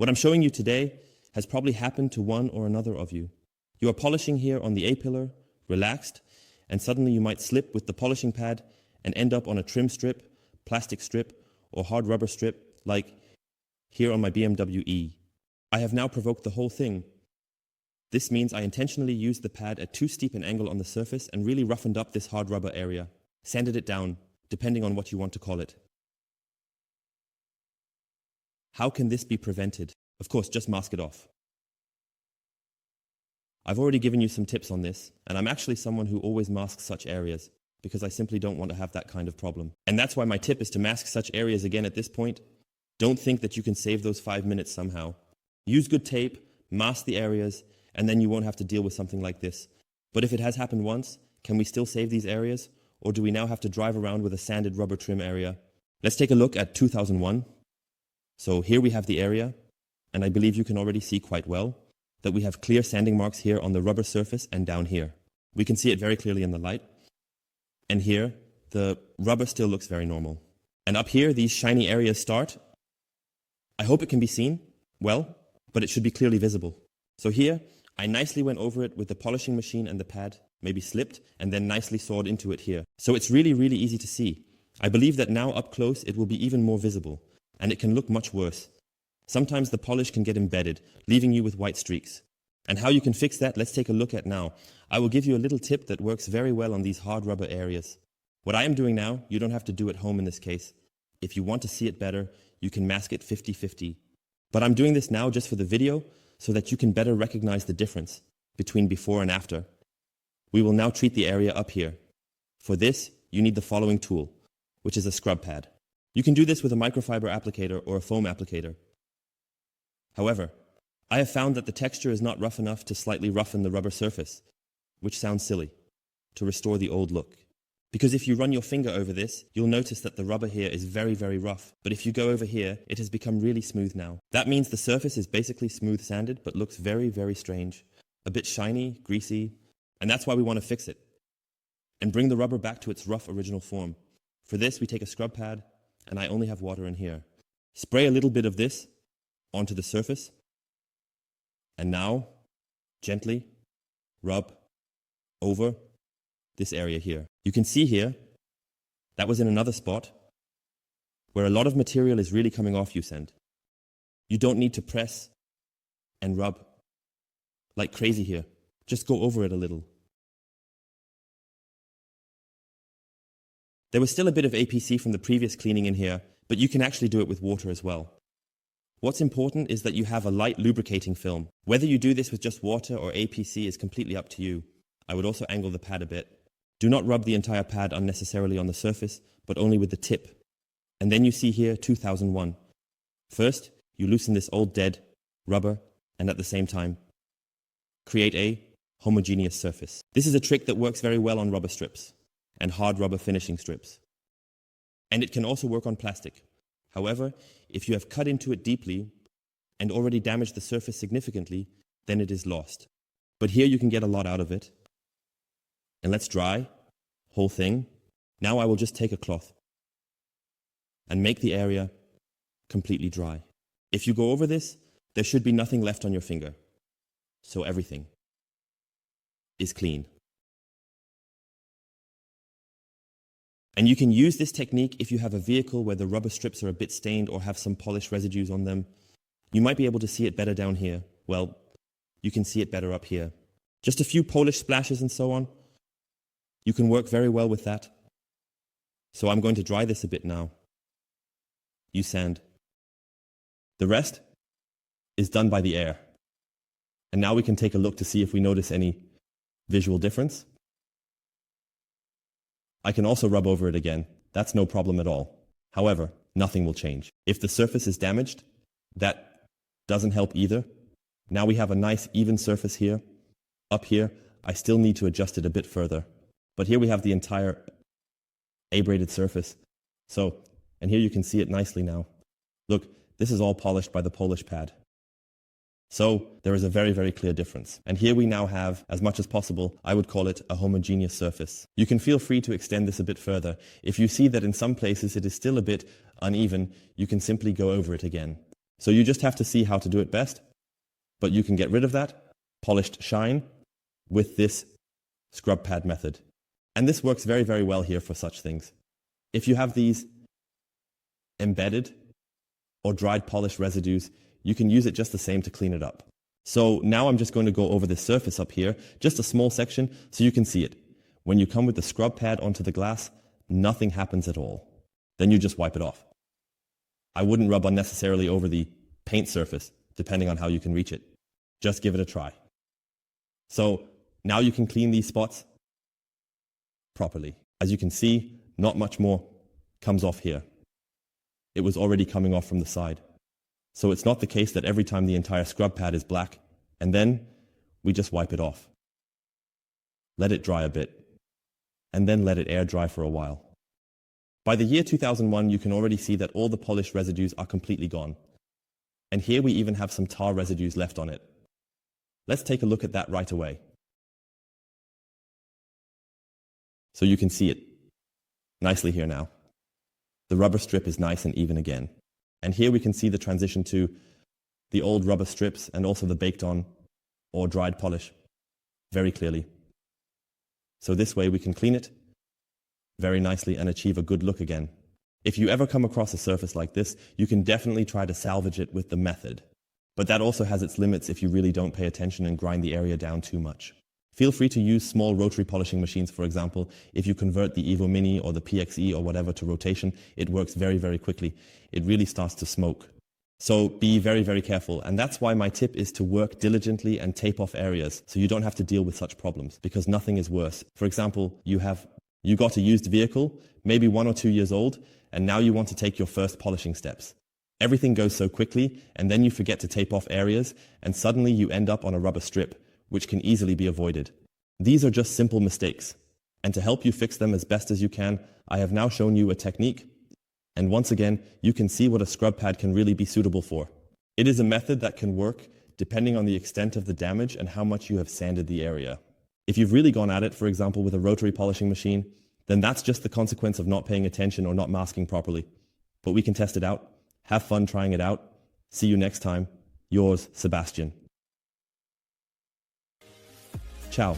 What I'm showing you today has probably happened to one or another of you. You are polishing here on the A-pillar, relaxed, and suddenly you might slip with the polishing pad and end up on a trim strip, plastic strip, or hard rubber strip like here on my BMW E. I have now provoked the whole thing. This means I intentionally used the pad at too steep an angle on the surface and really roughened up this hard rubber area, sanded it down, depending on what you want to call it. How can this be prevented? Of course, just mask it off. I've already given you some tips on this, and I'm actually someone who always masks such areas, because I simply don't want to have that kind of problem. And that's why my tip is to mask such areas again at this point. Don't think that you can save those 5 minutes somehow. Use good tape, mask the areas, and then you won't have to deal with something like this. But if it has happened once, can we still save these areas? Or do we now have to drive around with a sanded rubber trim area? Let's take a look at 2001. So here we have the area, and I believe you can already see quite well that we have clear sanding marks here on the rubber surface and down here. We can see it very clearly in the light. And here, the rubber still looks very normal. And up here, these shiny areas start. I hope it can be seen well, but it should be clearly visible. So here, I nicely went over it with the polishing machine and the pad, maybe slipped, and then nicely sawed into it here. So it's really, really easy to see. I believe that now up close, it will be even more visible, and it can look much worse. Sometimes the polish can get embedded, leaving you with white streaks. And how you can fix that, let's take a look at now. I will give you a little tip that works very well on these hard rubber areas. What I am doing now, you don't have to do at home in this case. If you want to see it better, you can mask it 50-50. But I'm doing this now just for the video, so that you can better recognize the difference between before and after. We will now treat the area up here. For this, you need the following tool, which is a scrub pad. You can do this with a microfiber applicator or a foam applicator. However, I have found that the texture is not rough enough to slightly roughen the rubber surface, which sounds silly, to restore the old look. Because if you run your finger over this, you'll notice that the rubber here is very, very rough. But if you go over here, it has become really smooth now. That means the surface is basically smooth sanded, but looks very, very strange. A bit shiny, greasy, and that's why we want to fix it. And bring the rubber back to its rough original form. For this, we take a scrub pad, and I only have water in here. Spray a little bit of this onto the surface, and now, gently, rub over this area here. You can see here, that was in another spot, where a lot of material is really coming off you send. You don't need to press and rub like crazy here. Just go over it a little. There was still a bit of APC from the previous cleaning in here, but you can actually do it with water as well. What's important is that you have a light lubricating film. Whether you do this with just water or APC is completely up to you. I would also angle the pad a bit. Do not rub the entire pad unnecessarily on the surface, but only with the tip. And then you see here 2001. First, you loosen this old dead rubber and at the same time create a homogeneous surface. This is a trick that works very well on rubber strips and hard rubber finishing strips. And it can also work on plastic. However, if you have cut into it deeply and already damaged the surface significantly, then it is lost. But here you can get a lot out of it. And let's dry, whole thing. Now I will just take a cloth and make the area completely dry. If you go over this, there should be nothing left on your finger. So everything is clean. And you can use this technique if you have a vehicle where the rubber strips are a bit stained or have some polish residues on them. You might be able to see it better down here. Well, you can see it better up here. Just a few polish splashes and so on. You can work very well with that. So I'm going to dry this a bit now. You sand. The rest is done by the air. And now we can take a look to see if we notice any visual difference. I can also rub over it again. That's no problem at all. However, nothing will change. If the surface is damaged, that doesn't help either. Now we have a nice even surface here. Up here, I still need to adjust it a bit further. But here we have the entire abraded surface. And here you can see it nicely now. Look, this is all polished by the polish pad. So there is a very, very clear difference. And here we now have, as much as possible, I would call it a homogeneous surface. You can feel free to extend this a bit further. If you see that in some places it is still a bit uneven, you can simply go over it again. So you just have to see how to do it best, but you can get rid of that polished shine with this scrub pad method. And this works very, very well here for such things. If you have these embedded or dried polish residues, you can use it just the same to clean it up. So now I'm just going to go over this surface up here, just a small section so you can see it. When you come with the scrub pad onto the glass, nothing happens at all. Then you just wipe it off. I wouldn't rub unnecessarily over the paint surface, depending on how you can reach it. Just give it a try. So now you can clean these spots properly. As you can see, not much more comes off here. It was already coming off from the side. So it's not the case that every time the entire scrub pad is black, and then we just wipe it off. Let it dry a bit, and then let it air dry for a while. By the year 2001, you can already see that all the polish residues are completely gone. And here we even have some tar residues left on it. Let's take a look at that right away. So you can see it nicely here now. The rubber strip is nice and even again. And here we can see the transition to the old rubber strips and also the baked on or dried polish very clearly. So this way we can clean it very nicely and achieve a good look again. If you ever come across a surface like this, you can definitely try to salvage it with the method. But that also has its limits if you really don't pay attention and grind the area down too much. Feel free to use small rotary polishing machines, for example. If you convert the Evo Mini or the PXE or whatever to rotation, it works very, very quickly. It really starts to smoke. So be very, very careful. And that's why my tip is to work diligently and tape off areas so you don't have to deal with such problems, because nothing is worse. For example, you got a used vehicle, maybe 1 or 2 years old, and now you want to take your first polishing steps. Everything goes so quickly, and then you forget to tape off areas, and suddenly you end up on a rubber strip, which can easily be avoided. These are just simple mistakes. And to help you fix them as best as you can, I have now shown you a technique. And once again, you can see what a scrub pad can really be suitable for. It is a method that can work depending on the extent of the damage and how much you have sanded the area. If you've really gone at it, for example, with a rotary polishing machine, then that's just the consequence of not paying attention or not masking properly. But we can test it out. Have fun trying it out. See you next time. Yours, Sebastian. Ciao.